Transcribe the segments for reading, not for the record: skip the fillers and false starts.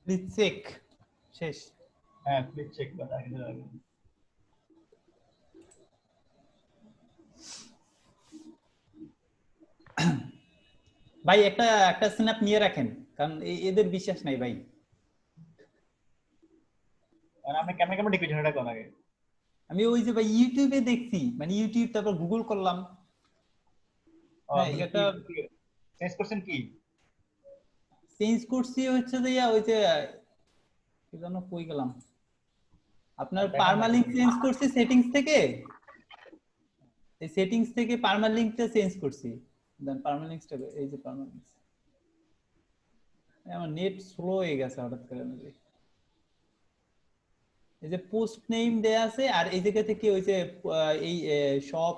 Please check শেষ। হ্যাঁ please check but আগে ভাই একটা একটা স্ন্যাপ নিয়ে রাখেন, কারণ এদের বিশ্বাস নাই ভাই। আর আমি কেমন ঠিক পিছনে কোন আগে আমি ওই যে ভাই ইউটিউবে দেখছি, মানে ইউটিউব তারপর গুগল করলাম। হ্যাঁ এটা চেঞ্জ করছেন কি চেঞ্জ করছি হচ্ছে যে ওই যে কি যেন কই গেলাম, আপনার পারমালিঙ্ক চেঞ্জ করছি সেটিংস থেকে, এই সেটিংস থেকে পারমালিঙ্কটা চেঞ্জ করছি। দেন পারমালিঙ্কটা এই যে পারমালিঙ্ক, আমার নেট স্লো হয়ে গেছে হঠাৎ করে। এই যে পোস্ট নেম দেয়া আছে, আর এই জায়গা থেকে ওই যে এই শপ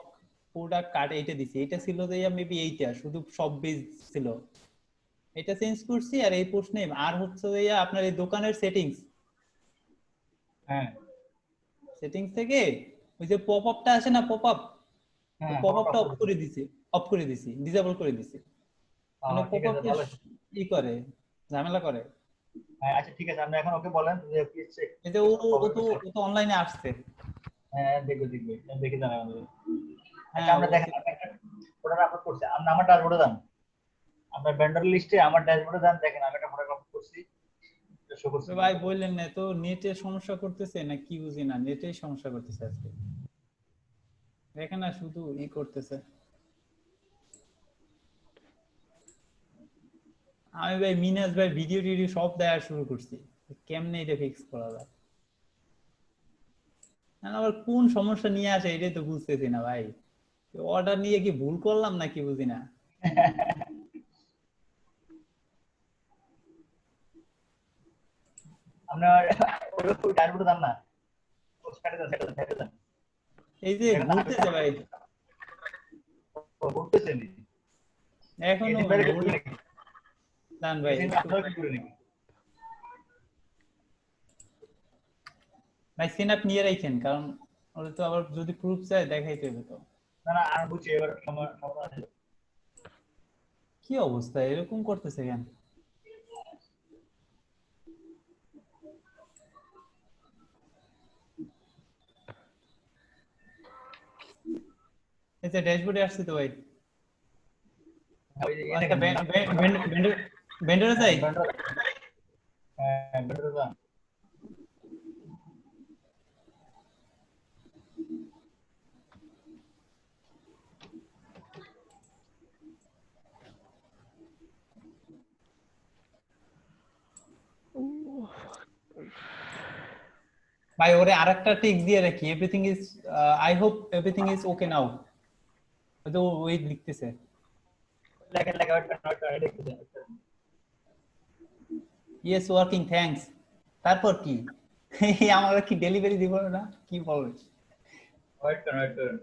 প্রোডাক্ট কার্ড এইটা দিছি, এটা ছিল যে মেবি এইটা শুধু সব বেজ ছিল, এটা চেঞ্জ করছি। আর এই পোস্ট নেম আর হচ্ছে যে আপনার এই দোকানের সেটিংস, হ্যাঁ সেটিংস থেকে ওই যে পপ আপটা আসে না, পপ আপ, ওই পপ আপটা অফ করে দিছি, অফ করে দিছি, ডিসেবল করে দিছি। মানে ঠিক পপ আছে আপটা ভালো ই করে, ঝামেলা করে। হ্যাঁ আচ্ছা ঠিক আছে আপনি এখন ওকে বলেন যে প্লিজ চেক এই যে ও তো অনলাইনে আসছে। হ্যাঁ দেখবে দেখি জানাই আমাদের আচ্ছা হ্যাঁ আমরা দেখেন ওটা আপলোড করছি আপনি আমার ড্যাশবোর্ডে যান আপনার ভেন্ডর লিস্টে আমার ড্যাশবোর্ডে যান দেখেন আমি একটা প্রোডাক্ট আপলোড করছি শো করছি ভাই বললেন না তো, নেটে সমস্যা করতেছে না কি বুঝি না, নেটেই সমস্যা করতেছে আজকে, দেখেন না শুধু ই করতেছে। আমি ভাই মিনাস ভাই ভিডিও টিডিও সব দেওয়া শুরু করছি, কেমনে এটা ফিক্স করা যায়। আবার কোন সমস্যা নিয়ে আসে এটাই তো বুঝতেছি না ভাই, অর্ডার নিয়ে কি ভুল করলাম নাকি বুঝি না। আপনার ওই ড্যাশবোর্ডে যান না পোস্টকার্ডে যান এই যে ঘুরতেছে ভাই, ঘুরতেছেন এখনো দান ভাই ভাই সিনাপ নিয়ে রাখেন, কারণ ওরা তো আবার যদি প্রুফ চায় দেখাইতে হবে তো। না না আর বুঝছি এবার সময় আছে কি অবস্থা এরকম করতেছে কেন? এই যে ড্যাশবোর্ডে আসছে তো ভাই, আচ্ছা ভেন্ডরে যাই। হ্যাঁ ভেন্ডরে যান ভাই ওরে আরেকটা টিক দিয়ে রাখি, everything is, I hope everything is okay now. তো ওই লিখতেছে লেখেন লেখেন ইয়েস ওয়ার্কিং থ্যাঙ্কস, তারপর কি আমরা কি ডেলিভারি দিব না কি বলবে? ওয়েট করেন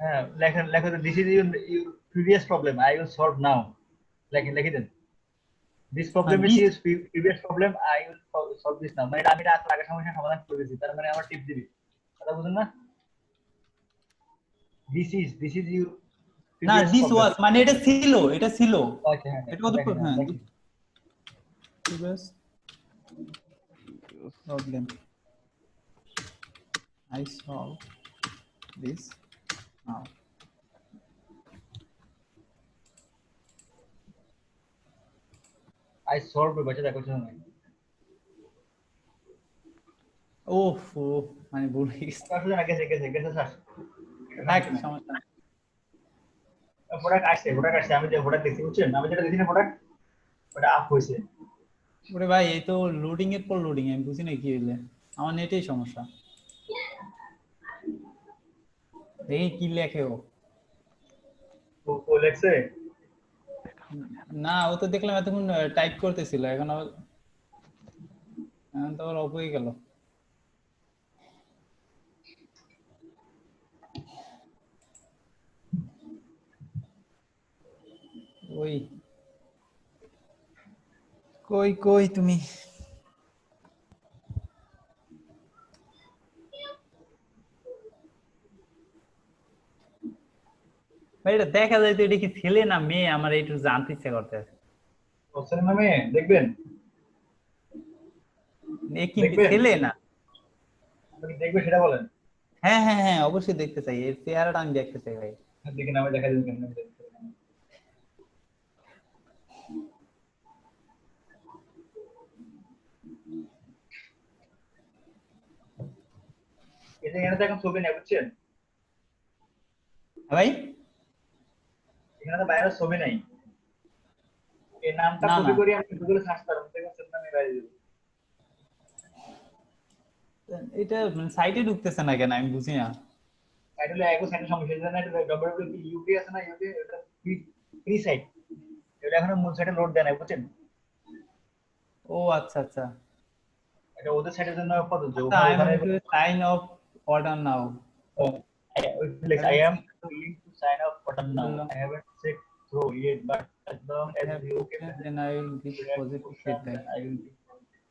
হ্যাঁ লেখেন this is your previous problem I will solve now লিখে দেন this problem is your previous problem I will solve this now মানে আমি রাত আগের সমস্যা সমাধান করে দিয়েছি তার মানে আমার টিপ দিবি কথা বুঝুন না দিস ইজ ইউর না দিস ওয়াজ মানে এটা ছিল আচ্ছা হ্যাঁ এটা কত দেখেন হ্যাঁ previous problem I solve this now. I solve বাচ্চা দেখো না ওফ ও মানে ভুল হয়ে গেছে। আসলে না গেছে স্যার থাক সমস্যা নাই। প্রোডাক্ট আসছে আমি যে প্রোডাক্ট দেখছি বুঝছেন আমি যেটা দেখি না প্রোডাক্ট ওটা আপ হয়েছে ওরে ভাই এই তো লোডিং এর পর লোডিং, আমি বুঝি না কি হইলে, আমার নেটেই সমস্যা। দেখি কি লেখে ও। ও লেখছে না ও তো দেখলাম এতক্ষণ টাইপ করতেছিল, এখন তো আবার অফ হয়ে গেল। ওই কই কই তুমি? ভাই এটা দেখা যায় তো এটা কি ছেলে না মেয়ে, আমার একটু জানতে ইচ্ছা করতেছে। কোশ্চেন নামে দেখবেন এ কিন্তু দেখবেন ছেলে না। আপনি দেখবেন সেটা বলেন। হ্যাঁ হ্যাঁ হ্যাঁ, অবশ্যই দেখতে চাই, এর চেহারাটা আমি দেখতে চাই ভাই। দেখে নামে দেখা দিন কেন এখানে তো এখন ছবি নেই বুঝছেন, হ্যাঁ ভাই। এখানে তো বাইরের ছবি নাই। এই নামটা না কপি না, করে আমি গুগলে সার্চ করব, দেখবেন সেটা আমি বাইরে দেব। এটা মানে সাইটে ঢুকতেছে না কেন আমি বুঝি না। টাইটেলে একো সাইটের সমস্যা আছে না, এটা www.uk আছে না, ইউকে এটা ফ্রি ফ্রি সাইট, এটা এখনো মূল সাইটে লোড দেয় না বুঝছেন। ও আচ্ছা আচ্ছা এটা ওদের সাইটের জন্য প্রযোজ্য, আচ্ছা। ওখানে আই এম ওখানে to sign off order now. I am willing to sign up for them now. I haven't checked through yet, but as long as have you can questions, then I will give react positive to some, feedback. then I will give positive.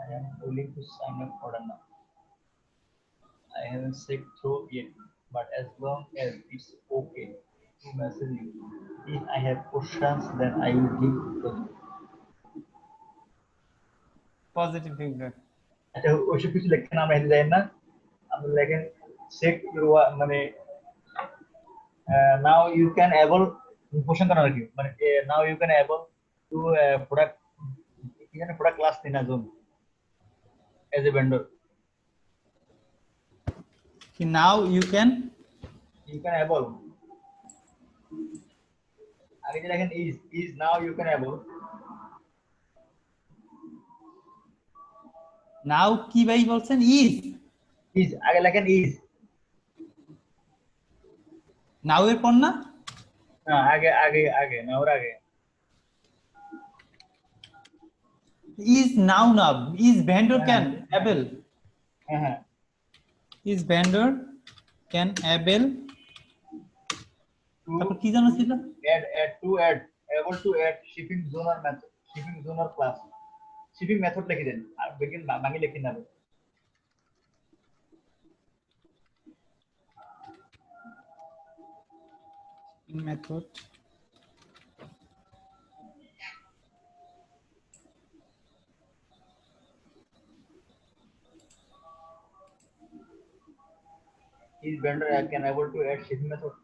I am willing to sign up for them now. I haven't checked through yet, but as long as it's okay to message you. If I have questions, then I will give positive. Positive feedback. আচ্ছা ওইসব কিছু লিখতে না আমরা হেঁটে যাই না, আপনি লেখেন চেক মানে now you can able পোষণ করার কি মানে now you can able to product এখানে product class তিন জন as a vendor, now you can. you can able আগে যে দেখেন is now you can able নাও কি ভাই বলছেন? is আগে লেখেন is নাও এর পর না? না আগে আগে আগে না ওর আগে ইজ নাও না, ইজ ভেন্ডর হ্যাঁ ক্যান অ্যাবেল। হ্যাঁ হ্যাঁ is vendor can able, to তারপর কি জানো ছিল? add to add able to add shipping zone or method shipping zone or class shipping method লিখে দেন আর begin বাকি লিখে নেবেন। Method Is vendor can able to add shipping method?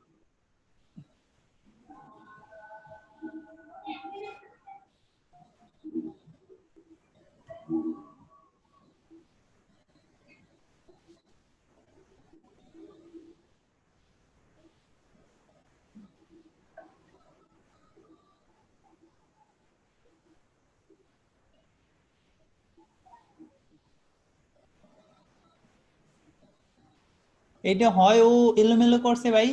এইটা হয় ও এলোমেলো করছে ভাই,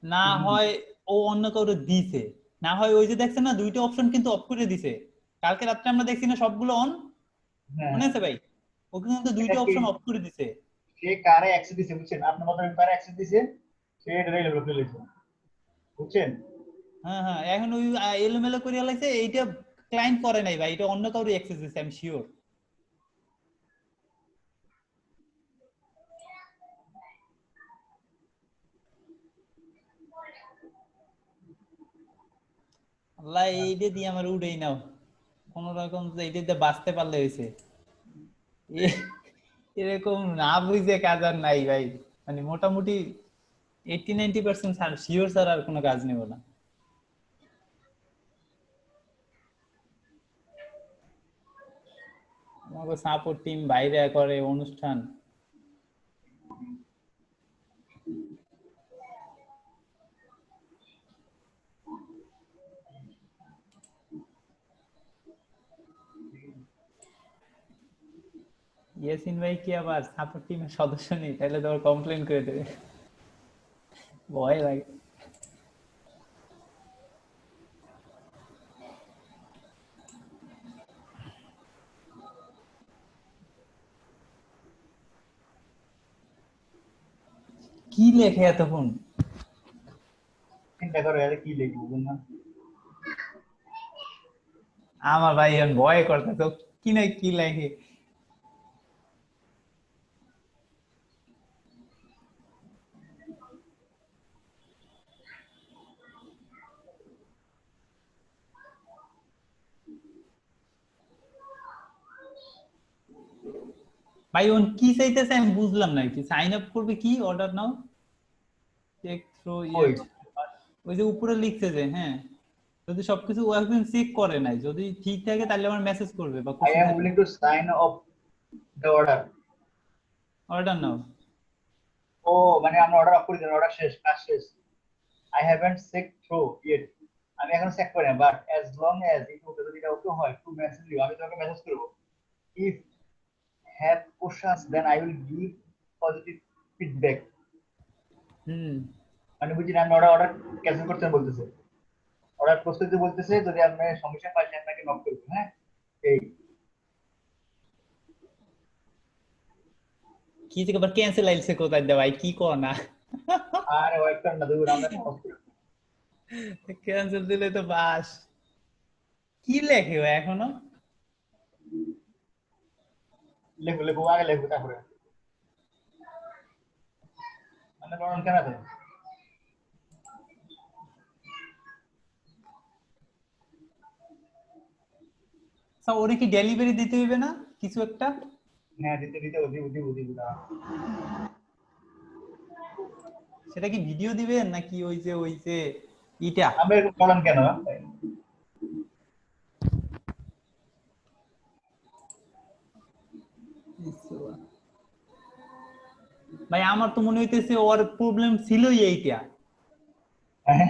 না হয় ও অন্য কাউকে দিছে, না হয় ওই যে দেখছেন না দুইটা অপশন কিন্তু অফ করে দিছে। কালকে রাত্রে আমরা দেখছি না সবগুলো অন, হ্যাঁ মনে আছে ভাই? ওকে কিন্তু এটা দুইটা কে অপশন অফ করে দিছে। সে কারে অ্যাক্সেস দিছে বুঝছেন, আপনার মত কারে অ্যাক্সেস দিছে সে এটা লেভেল করে লিখছে বুঝছেন। হ্যাঁ হ্যাঁ, এখন ওই এলোমেলো করে লাইছে এইটা। ক্লায়েন্ট করে নাই ভাই, এটা অন্য কাউকে অ্যাক্সেস দিছে, আমি শিওর। আল্লাহ এইটা দিয়ে আমার উড়েই নাও, কোন রকম এইটা দিয়ে বাঁচতে পারলে হয়েছে। এরকম না বুঝে কাজ আর নাই ভাই, মানে মোটামুটি 80-90% শিওর স্যার আর কোনো কাজ নেব না। আমাকে সাপোর্ট টিম বাইরে করে অনুষ্ঠান। ইয়াসিন ভাই কি আবার সাপোর্ট টিমের সদস্য নেই? তাহলে তো আবার কমপ্লেন করে দেবে, ভয় লাগে। কি লেখে এতক্ষণ? চিন্তা করো এর কি লিখবো বুঝুন না। আমার ভাই এখন ভয় করতে তো, কি না কি লেখে। ভাই ওন কি চাইতেছে আমি বুঝলাম না, কি সাইন আপ করবে, কি অর্ডার নাও চেক থ্রো ওই ইয়েট, ওই যে উপরে লিখছে যে, হ্যাঁ যদি সবকিছু ও একদিন চেক করে নাই, যদি ঠিক থাকে তাহলে আমার মেসেজ করবে বা I খুশি am থাকবে। willing to sign off the order. Order now. ও মানে আমরা অর্ডার অফ করে দিলাম, অর্ডার শেষ, কাজ শেষ। I haven't checked through yet. আমি এখনো চেক করি না, but as long as it ওকে যদি এটা ওকে হয় টু মেসেজ দিও, আমি তোমাকে মেসেজ করব। If have questions then I will give positive feedback. হুম। মানে বুঝি না, আমি অর্ডার ক্যান্সেল করতে বলতেছে, অর্ডার প্রস্তুতি বলতেছে, যদি আপনি সমস্যা পাই আপনাকে নক করবেন। হ্যাঁ এই কি থেকে আবার ক্যান্সেল আইছে কোথায় দে ভাই, কি কর না। আর ওয়েবসাইট না দূর আমরা ক্যান্সেল দিলে তো বাস। কি লেখে ও এখনো? লেখো লেখো আগে লেখো তারপরে মানে লড়ন কেন আছে। আচ্ছা, ওরে কি ডেলিভারি দিতে হইবে না কিছু একটা? হ্যাঁ দিতে দিতে বুঝি বুঝি বুঝি বুঝা। সেটা কি ভিডিও দিবেন নাকি ওই যে ইটা? আমরা এরকম লড়ন কেন? ভাই আমার তো মনে হইতেছে ওর প্রবলেম ছিলই এইটা। হ্যাঁ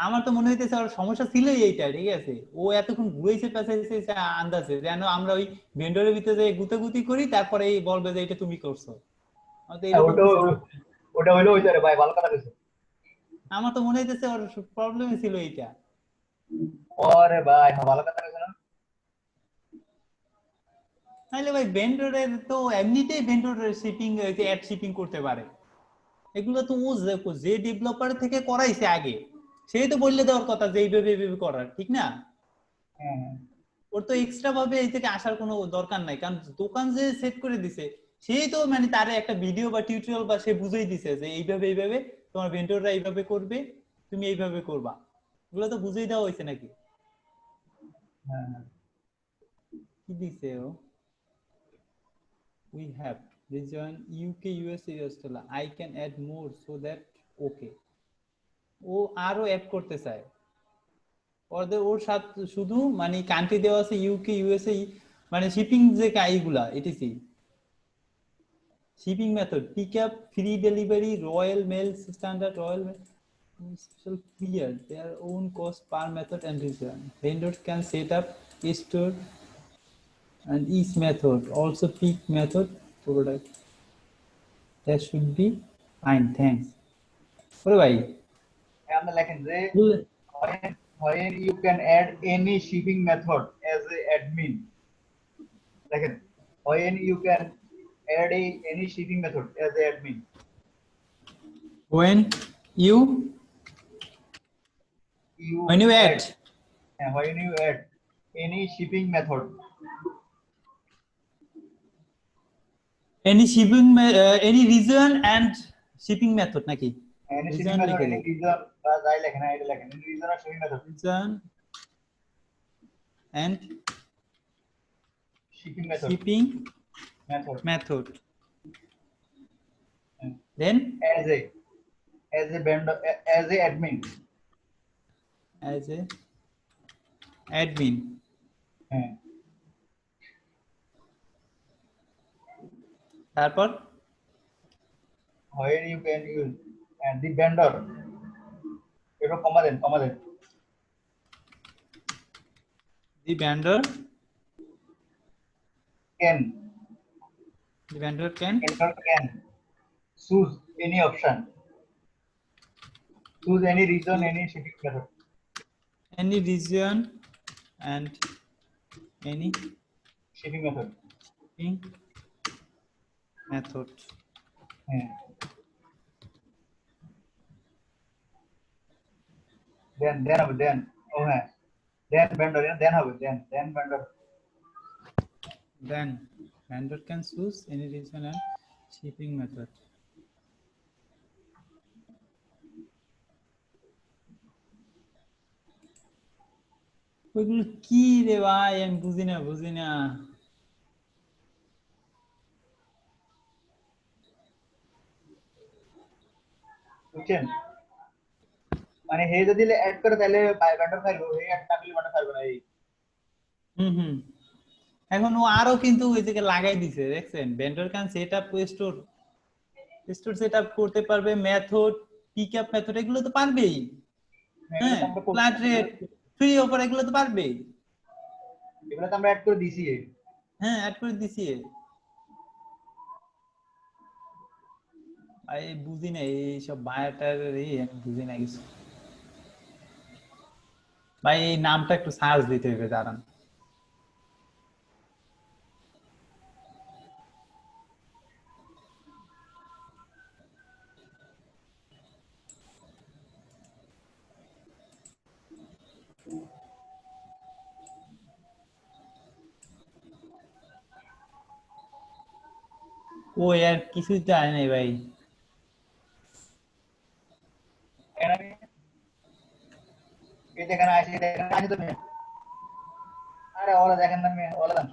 আমার তো মনে হইতেছে ওর সমস্যা ছিলই এইটা, ঠিক আছে। ও এতক্ষণ ঘুরেছে পেঁচাইছে আন্দাজে, যেন আমরা ওই ভেন্ডরের ভিতরে যে গুতাগুতি করি, তারপরে এই বলবে যে এটা তুমি করছো। আমার তো এরকম ওটা কিছু। ওটা হইলো হইতে রে ভাই, ভালো কথা কইছো। আমার তো মনে হইতেছে ওর প্রবলেমই ছিল এইটা। ওরে ভাই হ্যাঁ, ভালো কথা কইছো না। তাহলে ভাই ভেন্ডরের তো এমনিতেই ভেন্ডরের শিপিং, অ্যাড শিপিং করতে পারে। এগুলো তো ও যে ডেভেলপার থেকে করাইছে আগে, সেই তো বললে দেওয়ার কথা যে এইভাবে করার, ঠিক না? হ্যাঁ হ্যাঁ ওর তো এক্সট্রা ভাবে এই থেকে আসার কোনো দরকার নাই, কারণ দোকান যে সেট করে দিছে, সেই তো মানে তারে একটা ভিডিও বা টিউটোরিয়াল বা সে বুঝাই দিছে যে এইভাবে তোমার ভেন্ডররা এইভাবে করবে, তুমি এইভাবে করবা। এগুলো তো বুঝাই দেওয়া হয়েছে নাকি? হ্যাঁ হ্যাঁ। কি দিছে ও? we have region UK USA Australia, I can add more so that okay, ও আরো অ্যাড করতে চায়। ওর সাথে শুধু মানে কান্ট্রি দেওয়া আছে ইউকে ইউএসএ, মানে শিপিং যে এইগুলা etc, shipping method pick up, free delivery, Royal Mail standard, Royal Mail special clear their own cost per method and return. Vendors can set up a store and each method also pick method product. That should be fine, thanks. ওরে ভাই আমরা লেখেন যে when you can add any shipping method as a admin, দেখেন when you can add any shipping method as a admin. when you when you add When you add any shipping method, any shipping any region and shipping method নাকি any shipping region method, লিখে any দেই, reason বা যাই লেখেন না এটা লেখেন any reason or shipping method, region and shipping method shipping method method, uh, then as a vendor, as a admin. as a admin, হ্যাঁ তারপর where you can use and the vendor, এটা কমা দেন the vendor can the vendor can choose any option, choose any reason, any shipping method. any region and any Shipping method. shipping method. হ্যাঁ দেন হবে দেন ও হ্যাঁ দেন vendor দেন হবে দেন vendor. Then vendor can choose any region and shipping method. ওইগুলো কি রে ভাই, আমি বুঝি না বুঝছেন? মানে হে যদি অ্যাড করে তাহলে ভেন্ডর খাইবো, হে অ্যাড না করলে ভেন্ডর খাইবো না। এই হুম। এখন ও আরো কিন্তু ওই দিকে লাগাই দিছে, দেখছেন? Vendor can set up store set up করতে পারবে, মেথড, পিক আপ মেথড, এগুলো তো পারবেই। এগুলো হ্যাঁ, তো আমরা করছি, ফ্ল্যাট রেট, ফ্রি অফার, এগুলো তো পারবেই। এগুলো তো আমরা অ্যাড করে দিছি। হ্যাঁ, অ্যাড করে দিছি। ভাই বুঝি না এইসব বায়োটার, আমি বুঝি না কিছু। ভাই এই নামটা একটু সার্চ দিতে হবে, দাঁড়ান। ও আর কিছুই জানি নাই ভাই। কেন আমি এই দেখেন আসি, দেখেন আসি তো মেয়ে। আরে ওরা দেখেন না মেয়ে, ওরা দেন।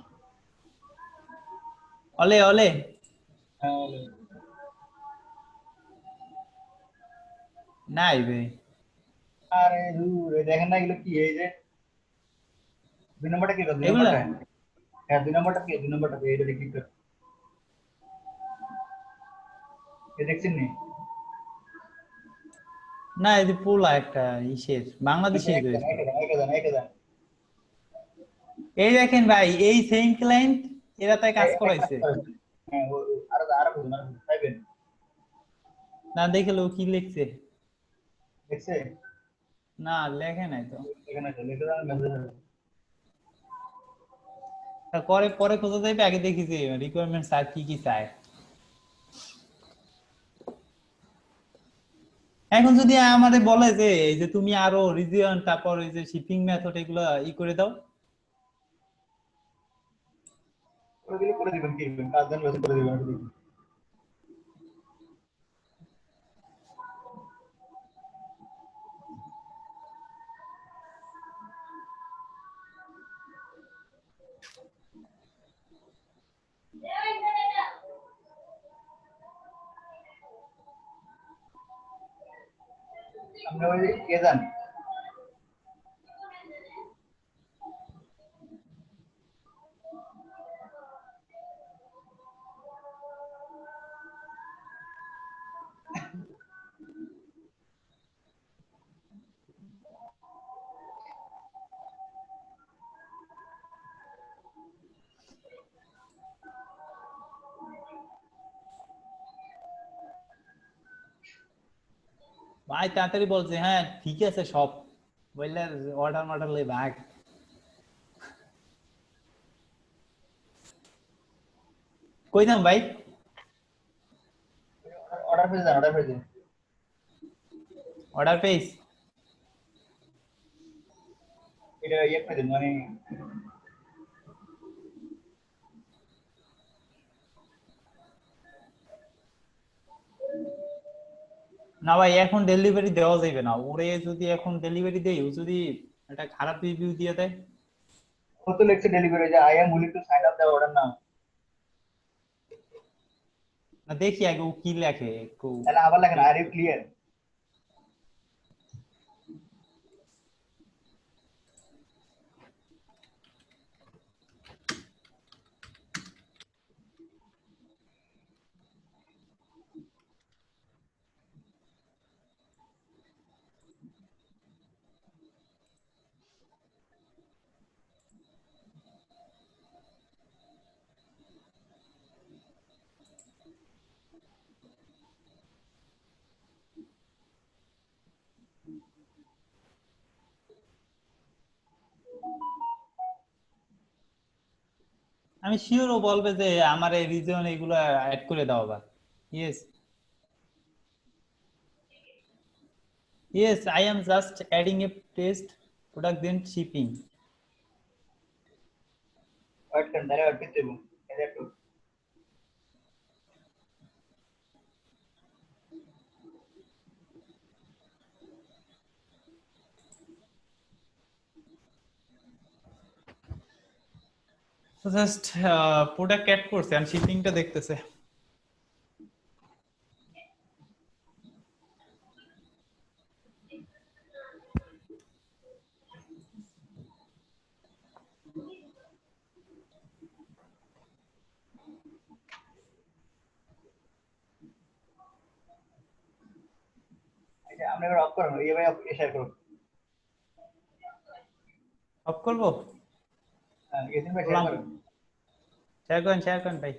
অলে অলে হ্যাঁ ওরা। নাই ভাই। আরে দূর, এই দেখেন না এগুলো কি, এই যে 2 নম্বরটা কি, 2 নম্বরটা? এগুলা হ্যাঁ 2 নম্বরটা কি, 2 নম্বরটা কি, এটা দেখি তো। এই দেখছেন নি? না, এই যে পোলা একটা ইসের, বাংলাদেশের এইটা দেন, তো। এইটা দেন, এইটা দেন, এইটা দেন। এই দেখেন ভাই, এই সেম ক্লায়েন্ট এরা তাই কাজ একটা কাজ করাইছে। করেন। হ্যাঁ আরো আরো বুঝুন, আরো বুঝুন, পাইবেন। না দেখে ও কি লিখছে? দেখছে? না লেখে নাই তো। এখানে আছে, লিখে দেন, মেসেজ আছে। পরে পরে খোঁজা যাবে, আগে দেখি যে রিকোয়ারমেন্ট স্যার কি কি চায়। এখন যদি আমাদের বলে যে এই যে তুমি আরো রিজিয়ন, তারপর এই যে শিপিং মেথড, এগুলো করে দাও। ওগুলো করে দিবেন, কি দিবেন, কাজ দেন মেসেজ করে দিবেন। আপনি ওই কে যান? ভাই তাড়াতাড়ি বলছে, হ্যাঁ ঠিক আছে সব, বললে অর্ডার মর্ডার লই ভাগ। কই দাম ভাই? অর্ডার পেয়ে যান, অর্ডার পেয়ে যান। অর্ডার পেয়েছি। এটা ইয়ে করে দিন, মানে না ভাই, এখন ডেলিভারি দেওয়া যাবে না ওরে, যদি এখন ডেলিভারি দেই, ও যদি একটা খারাপ রিভিউ দিয়ে দেয়। ও তো লিখছে ডেলিভারি, যে I am willing to sign up the order now. না দেখি আগে ও কি লেখে একটু। তাহলে আবার লেখেন আর ইউ ক্লিয়ার। আমি শিওর ও বলবে যে আমার এই রিজন এগুলো অ্যাড করে দাও আবার। Yes, yes, I am just adding a test product then shipping. Wait করেন, তাহলে ওয়েট করতে দেবো। এই যে একটু জাস্ট প্রোডাক্ট অ্যাড করছে আর শিপিংটা দেখতেছে। এটা আপনি এবার অফ করুন, এই ভাই শেয়ার করুন। অফ করবো? এদিন ভাই শেয়ার করেন। শেয়ার করেন ভাই।